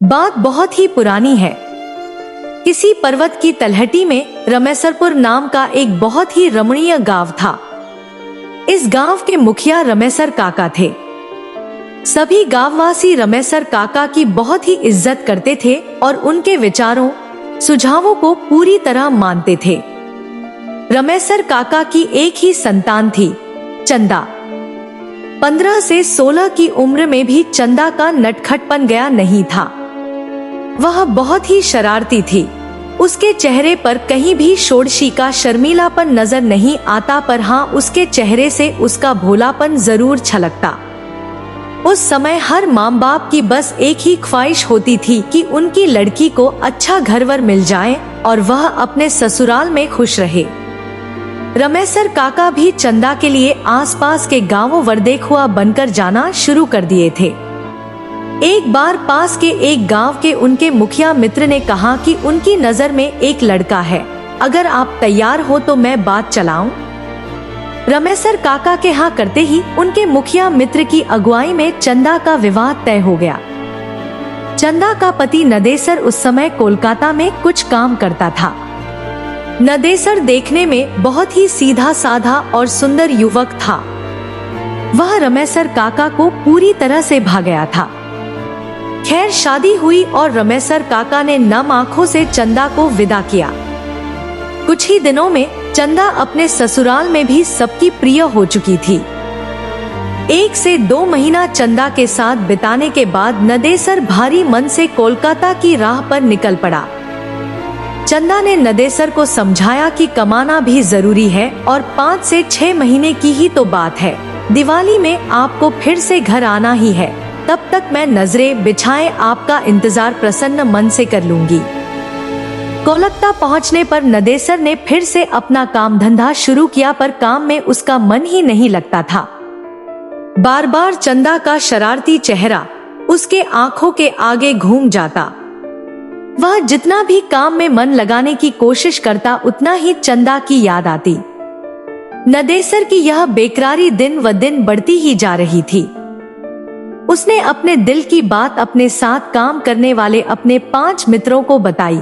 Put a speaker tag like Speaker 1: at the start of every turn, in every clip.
Speaker 1: बात बहुत ही पुरानी है। किसी पर्वत की तलहटी में रमेसरपुर नाम का एक बहुत ही रमणीय गांव था। इस गांव के मुखिया रमेसर काका थे। सभी गांववासी रमेसर काका की बहुत ही इज्जत करते थे और उनके विचारों सुझावों को पूरी तरह मानते थे। रमेसर काका की एक ही संतान थी, चंदा। 15 से 16 की उम्र में भी चंदा का नटखटपन गया नहीं था। वह बहुत ही शरारती थी। उसके चेहरे पर कहीं भी षोडशी का शर्मीलापन नजर नहीं आता, पर हाँ, उसके चेहरे से उसका भोलापन जरूर छलकता। उस समय हर माँ बाप की बस एक ही ख्वाहिश होती थी कि उनकी लड़की को अच्छा घरवर मिल जाए और वह अपने ससुराल में खुश रहे। रमेसर काका भी चंदा के लिए आसपास के गांवों वर्देखुआ बनकर जाना शुरू कर दिए थे। एक बार पास के एक गांव के उनके मुखिया मित्र ने कहा कि उनकी नजर में एक लड़का है, अगर आप तैयार हो तो मैं बात चलाऊं। रमेसर काका के हाँ करते ही उनके मुखिया मित्र की अगुवाई में चंदा का विवाह तय हो गया। चंदा का पति नदेसर उस समय कोलकाता में कुछ काम करता था। नदेसर देखने में बहुत ही सीधा साधा और सुंदर युवक था। वह रमेसर काका को पूरी तरह से भा गया था। खैर, शादी हुई और रमेसर काका ने नम आंखों से चंदा को विदा किया। कुछ ही दिनों में चंदा अपने ससुराल में भी सबकी प्रिय हो चुकी थी। 1 से 2 महीना चंदा के साथ बिताने के बाद नदेसर भारी मन से कोलकाता की राह पर निकल पड़ा। चंदा ने नदेसर को समझाया कि कमाना भी जरूरी है और 5 से 6 महीने की ही तो बात है। दिवाली में आपको फिर से घर आना ही है, तब तक मैं नजरें बिछाए आपका इंतजार प्रसन्न मन से कर लूंगी। कोलकाता पहुंचने पर नदेसर ने फिर से अपना काम धंधा शुरू किया, पर काम में उसका मन ही नहीं लगता था। बार बार चंदा का शरारती चेहरा उसके आंखों के आगे घूम जाता। वह जितना भी काम में मन लगाने की कोशिश करता, उतना ही चंदा की याद आती। नदेसर की यह बेकरारी दिन व दिन बढ़ती ही जा रही थी। उसने अपने दिल की बात अपने साथ काम करने वाले अपने 5 मित्रों को बताई।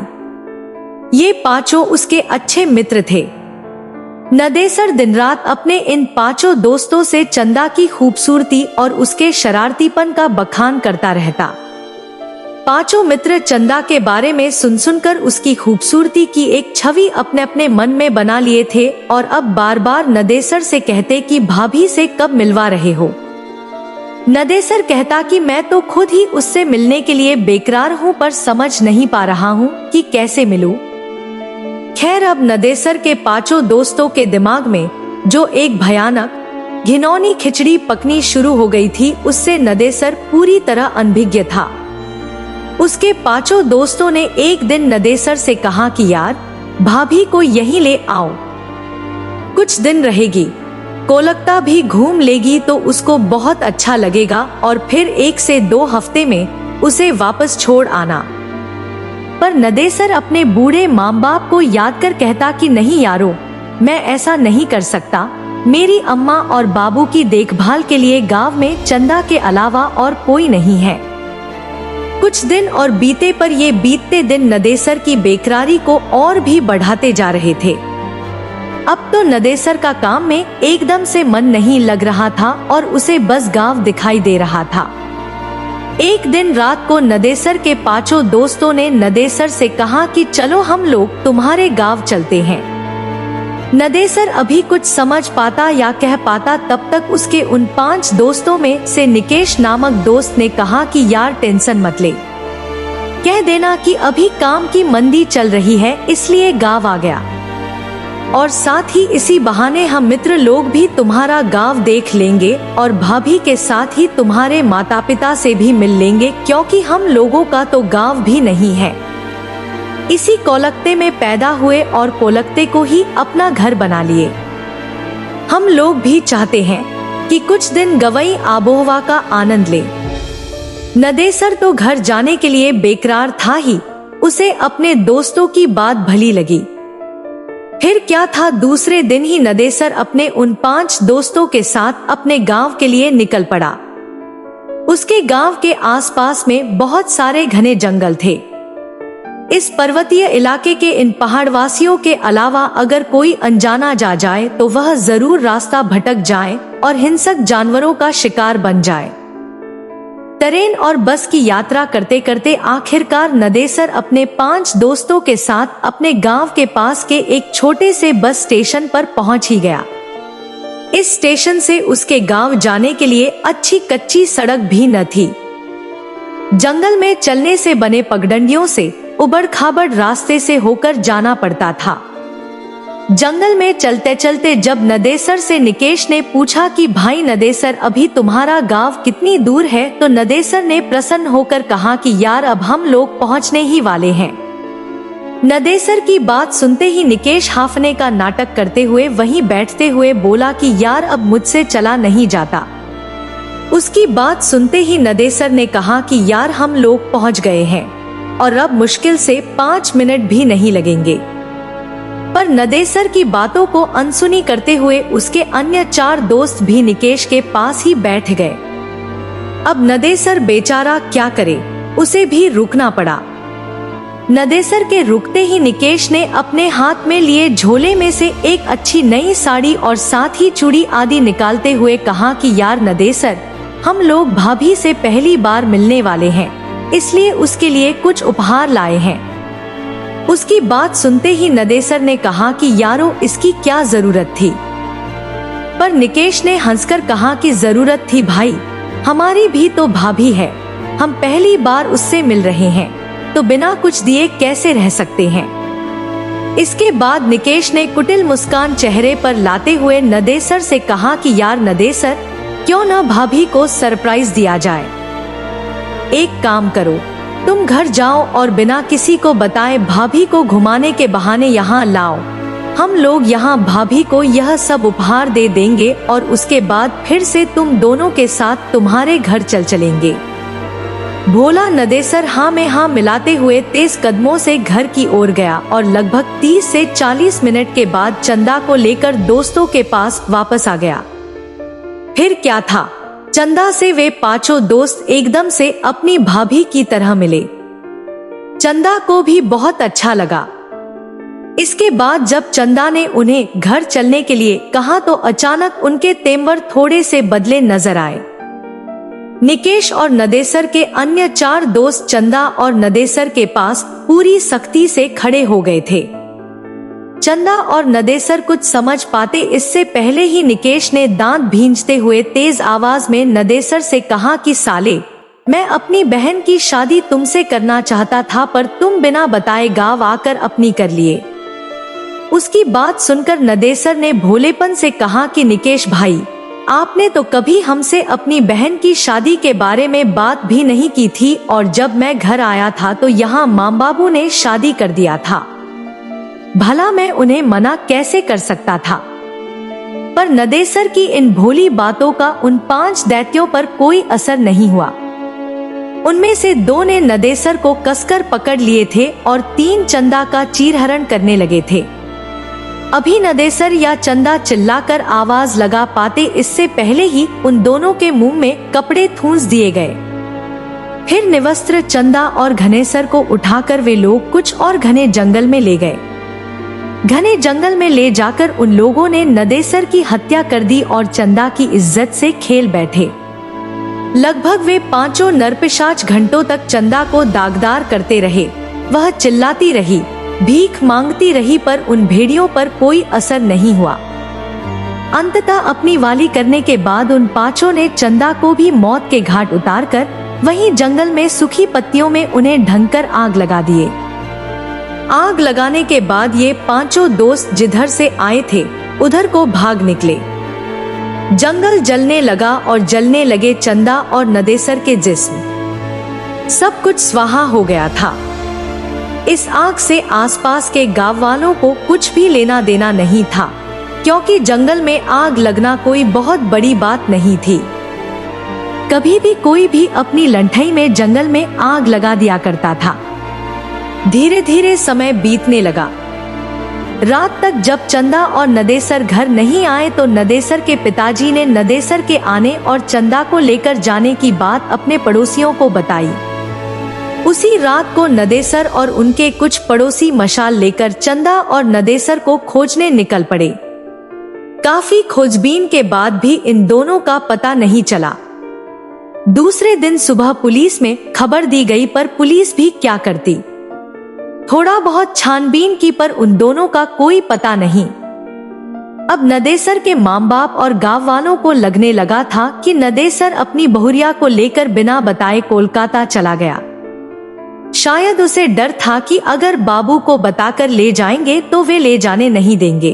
Speaker 1: ये 5 उसके अच्छे मित्र थे। नदेसर दिन रात अपने इन 5 दोस्तों से चंदा की खूबसूरती और उसके शरारतीपन का बखान करता रहता। 5 मित्र चंदा के बारे में सुनकर उसकी खूबसूरती की एक छवि अपने अपने मन में बना लिए थे और अब बार बार नदेसर से कहते कि भाभी से कब मिलवा रहे हो। नदेसर कहता कि मैं तो खुद ही उससे मिलने के लिए बेकरार हूँ, पर समझ नहीं पा रहा हूँ कि कैसे मिलूं। खैर, अब नदेसर के 5 दोस्तों के दिमाग में जो एक भयानक घिनौनी खिचड़ी पकनी शुरू हो गई थी, उससे नदेसर पूरी तरह अनभिज्ञ था। उसके 5 दोस्तों ने एक दिन नदेसर से कहा कि यार, भाभी को यहीं ले आओ, कुछ दिन रहेगी, कोलकाता भी घूम लेगी तो उसको बहुत अच्छा लगेगा और फिर 1 से 2 हफ्ते में उसे वापस छोड़ आना। पर नदेसर अपने बूढ़े माँ बाप को याद कर कहता कि नहीं यारो, मैं ऐसा नहीं कर सकता। मेरी अम्मा और बाबू की देखभाल के लिए गांव में चंदा के अलावा और कोई नहीं है। कुछ दिन और बीते, पर ये बीतते दिन नदेसर की बेकरारी को और भी बढ़ाते जा रहे थे। अब तो नदेसर का काम में एकदम से मन नहीं लग रहा था और उसे बस गांव दिखाई दे रहा था। एक दिन रात को नदेसर के 5 दोस्तों ने नदेसर से कहा कि चलो हम लोग तुम्हारे गांव चलते हैं। नदेसर अभी कुछ समझ पाता या कह पाता, तब तक उसके उन 5 दोस्तों में से निकेश नामक दोस्त ने कहा कि यार टेंशन मत ले, कह देना कि अभी काम की मंदी चल रही है इसलिए गांव आ गया, और साथ ही इसी बहाने हम मित्र लोग भी तुम्हारा गांव देख लेंगे और भाभी के साथ ही तुम्हारे माता पिता से भी मिल लेंगे, क्योंकि हम लोगों का तो गांव भी नहीं है। इसी कोलकाता में पैदा हुए और कोलकाता को ही अपना घर बना लिए। हम लोग भी चाहते हैं कि कुछ दिन गवई आबोहवा का आनंद ले। नदेसर तो घर जाने के लिए बेकरार था ही, उसे अपने दोस्तों की बात भली लगी। फिर क्या था, दूसरे दिन ही नदेसर अपने उन 5 दोस्तों के साथ अपने गांव के लिए निकल पड़ा। उसके गांव के आसपास में बहुत सारे घने जंगल थे। इस पर्वतीय इलाके के इन पहाड़वासियों के अलावा अगर कोई अनजाना जा जाए तो वह जरूर रास्ता भटक जाए और हिंसक जानवरों का शिकार बन जाए। ट्रेन और बस की यात्रा करते करते आखिरकार नदेसर अपने 5 दोस्तों के साथ अपने गांव के पास के एक छोटे से बस स्टेशन पर पहुंच ही गया। इस स्टेशन से उसके गांव जाने के लिए अच्छी कच्ची सड़क भी न थी। जंगल में चलने से बने पगडंडियों से उबड़ खाबड़ रास्ते से होकर जाना पड़ता था। जंगल में चलते चलते जब नदेसर से निकेश ने पूछा कि भाई नदेसर, अभी तुम्हारा गांव कितनी दूर है, तो नदेसर ने प्रसन्न होकर कहा कि यार अब हम लोग पहुंचने ही वाले हैं। नदेसर की बात सुनते ही निकेश हाफने का नाटक करते हुए वहीं बैठते हुए बोला कि यार अब मुझसे चला नहीं जाता। उसकी बात सुनते ही नदेसर ने कहा कि यार हम लोग पहुंच गए हैं और अब मुश्किल से 5 मिनट भी नहीं लगेंगे। पर नदेसर की बातों को अनसुनी करते हुए उसके अन्य 4 दोस्त भी निकेश के पास ही बैठ गए। अब नदेसर बेचारा क्या करे, उसे भी रुकना पड़ा। नदेसर के रुकते ही निकेश ने अपने हाथ में लिए झोले में से एक अच्छी नई साड़ी और साथ ही चूड़ी आदि निकालते हुए कहा कि यार नदेसर, हम लोग भाभी से पहली बार मिलने वाले हैं, इसलिए उसके लिए कुछ उपहार लाए हैं। उसकी बात सुनते ही नदेसर ने कहा कि यारो इसकी क्या जरूरत थी। पर निकेश ने हंसकर कहा कि जरूरत थी भाई, हमारी भी तो भाभी है, हम पहली बार उससे मिल रहे हैं तो बिना कुछ दिए कैसे रह सकते हैं। इसके बाद निकेश ने कुटिल मुस्कान चेहरे पर लाते हुए नदेसर से कहा कि यार नदेसर, क्यों न भाभी को सरप्राइज दिया जाए। एक काम करो, तुम घर जाओ और बिना किसी को बताए भाभी को घुमाने के बहाने यहाँ लाओ। हम लोग यहाँ भाभी को यह सब उपहार दे देंगे और उसके बाद फिर से तुम दोनों के साथ तुम्हारे घर चलेंगे। भोला नदेसर हाँ में हाँ मिलाते हुए तेज कदमों से घर की ओर गया और लगभग 30 से 40 मिनट के बाद चंदा को लेकर दोस्तों के पास वापस आ गया। फिर क्या था, चंदा से वे 5 दोस्त एकदम से अपनी भाभी की तरह मिले। चंदा को भी बहुत अच्छा लगा। इसके बाद जब चंदा ने उन्हें घर चलने के लिए कहा तो अचानक उनके तेवर थोड़े से बदले नजर आए। निकेश और नदेसर के अन्य 4 दोस्त चंदा और नदेसर के पास पूरी सख्ती से खड़े हो गए थे। चंदा और नदेसर कुछ समझ पाते इससे पहले ही निकेश ने दांत भींचते हुए तेज आवाज में नदेसर से कहा कि साले, मैं अपनी बहन की शादी तुमसे करना चाहता था पर तुम बिना बताए गांव आकर अपनी कर लिए। उसकी बात सुनकर नदेसर ने भोलेपन से कहा कि निकेश भाई, आपने तो कभी हमसे अपनी बहन की शादी के बारे में बात भी नहीं की थी और जब मैं घर आया था तो यहाँ माम बाबू ने शादी कर दिया था। भला मैं उन्हें मना कैसे कर सकता था। पर नदेसर की इन भोली बातों का उन 5 दैत्यों पर कोई असर नहीं हुआ। उनमें से 2 ने नदेसर को कसकर पकड़ लिए थे और 3 चंदा का चीरहरण करने लगे थे। अभी नदेसर या चंदा चिल्लाकर आवाज लगा पाते इससे पहले ही उन दोनों के मुंह में कपड़े ठूंस दिए गए। फिर निवस्त्र चंदा और घनेसर को उठाकर वे लोग कुछ और घने जंगल में ले गए। घने जंगल में ले जाकर उन लोगों ने नदेसर की हत्या कर दी और चंदा की इज्जत से खेल बैठे। लगभग वे 5 नरपिशाच घंटों तक चंदा को दागदार करते रहे। वह चिल्लाती रही, भीख मांगती रही, पर उन भेड़ियों पर कोई असर नहीं हुआ। अंततः अपनी वाली करने के बाद उन 5 ने चंदा को भी मौत के घाट उतारकर वहीं जंगल में सूखी पत्तियों में उन्हें ढंककर आग लगा दिए। आग लगाने के बाद ये 5 दोस्त जिधर से आए थे उधर को भाग निकले। जंगल जलने लगा और जलने लगे चंदा और नदेसर के जिस्म। सब कुछ स्वाहा हो गया था। इस आग से आसपास के गांव वालों को कुछ भी लेना देना नहीं था, क्योंकि जंगल में आग लगना कोई बहुत बड़ी बात नहीं थी। कभी भी कोई भी अपनी लंठई में जंगल में आग लगा दिया करता था। धीरे धीरे समय बीतने लगा। रात तक जब चंदा और नदेसर घर नहीं आए तो नदेसर के पिताजी ने नदेसर के आने और चंदा को लेकर जाने की बात अपने पड़ोसियों को बताई। उसी रात को नदेसर और उनके कुछ पड़ोसी मशाल लेकर चंदा और नदेसर को खोजने निकल पड़े। काफी खोजबीन के बाद भी इन दोनों का पता नहीं चला। दूसरे दिन सुबह पुलिस में खबर दी गई, पर पुलिस भी क्या करती। थोड़ा बहुत छानबीन की, पर उन दोनों का कोई पता नहीं। अब नदेसर के माँ बाप और गांव वालों को लगने लगा था कि नदेसर अपनी बहुरिया को लेकर बिना बताए कोलकाता चला गया। शायद उसे डर था कि अगर बाबू को बताकर ले जाएंगे तो वे ले जाने नहीं देंगे।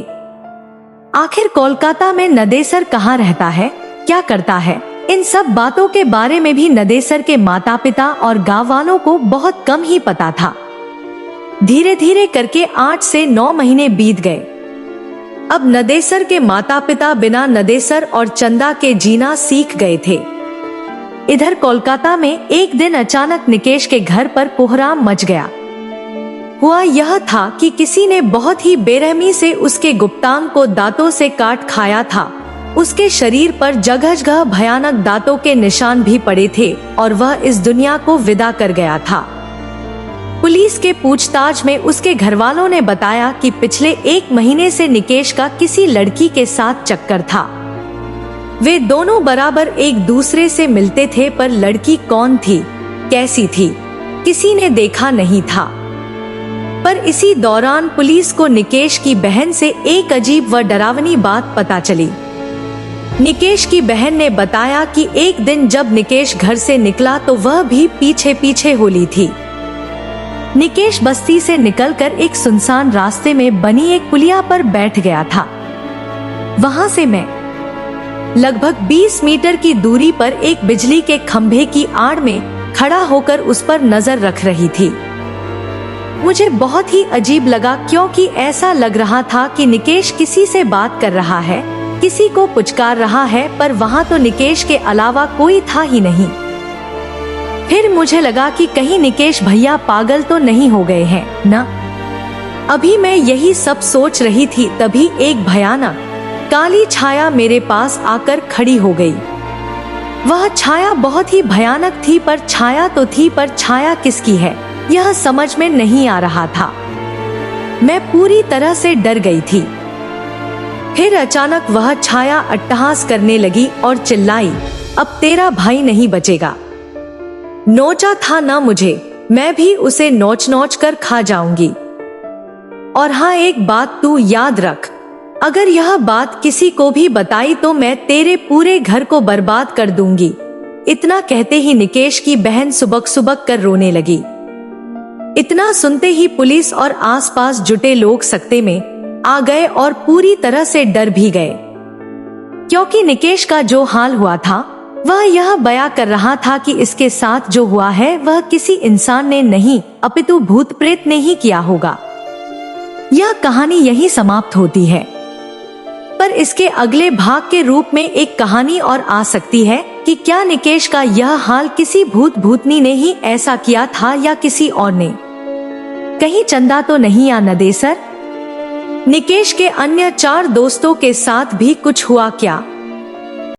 Speaker 1: आखिर कोलकाता में नदेसर कहाँ रहता है, क्या करता है, इन सब बातों के बारे में भी नदेसर के माता पिता और गांव वालों को बहुत कम ही पता था। धीरे धीरे करके 8 से 9 महीने बीत गए। अब नदेसर के माता पिता बिना नदेसर और चंदा के जीना सीख गए थे। इधर कोलकाता में एक दिन अचानक निकेश के घर पर कोहराम मच गया। हुआ यह था कि किसी ने बहुत ही बेरहमी से उसके गुप्तांग को दांतों से काट खाया था। उसके शरीर पर जगह जगह भयानक दांतों के निशान भी पड़े थे और वह इस दुनिया को विदा कर गया था। पुलिस के पूछताछ में उसके घरवालों ने बताया कि पिछले 1 महीने से निकेश का किसी लड़की के साथ चक्कर था। वे दोनों बराबर एक दूसरे से मिलते थे, पर लड़की कौन थी, कैसी थी, किसी ने देखा नहीं था। पर इसी दौरान पुलिस को निकेश की बहन से एक अजीब व डरावनी बात पता चली। निकेश की बहन ने बताया कि एक दिन जब निकेश घर से निकला तो वह भी पीछे पीछे होली थी। निकेश बस्ती से निकलकर एक सुनसान रास्ते में बनी एक पुलिया पर बैठ गया था। वहां से मैं लगभग 20 मीटर की दूरी पर एक बिजली के खंभे की आड़ में खड़ा होकर उस पर नजर रख रही थी। मुझे बहुत ही अजीब लगा, क्योंकि ऐसा लग रहा था कि निकेश किसी से बात कर रहा है, किसी को पुचकार रहा है, पर वहां तो निकेश के अलावा कोई था ही नहीं। फिर मुझे लगा कि कहीं निकेश भैया पागल तो नहीं हो गए हैं ना। अभी मैं यही सब सोच रही थी, तभी एक भयानक काली छाया मेरे पास आकर खड़ी हो गई। वह छाया बहुत ही भयानक थी, पर छाया तो थी, पर छाया किसकी है यह समझ में नहीं आ रहा था। मैं पूरी तरह से डर गई थी। फिर अचानक वह छाया अट्टहास करने लगी और चिल्लाई, अब तेरा भाई नहीं बचेगा। नोचा था ना मुझे, मैं भी उसे नोच नोच कर खा जाऊंगी। और हाँ, एक बात तू याद रख, अगर यह बात किसी को भी बताई तो मैं तेरे पूरे घर को बर्बाद कर दूंगी। इतना कहते ही निकेश की बहन सुबक सुबक कर रोने लगी। इतना सुनते ही पुलिस और आसपास जुटे लोग सकते में आ गए और पूरी तरह से डर भी गए, क्योंकि निकेश का जो हाल हुआ था वह यह बयां कर रहा था कि इसके साथ जो हुआ है वह किसी इंसान ने नहीं अपितु भूत प्रेत ने ही किया होगा। यह कहानी यही समाप्त होती है, पर इसके अगले भाग के रूप में एक कहानी और आ सकती है कि क्या निकेश का यह हाल किसी भूत भूतनी ने ही ऐसा किया था या किसी और ने। कहीं चंदा तो नहीं या नदेसर, निकेश के अन्य 4 दोस्तों के साथ भी कुछ हुआ क्या?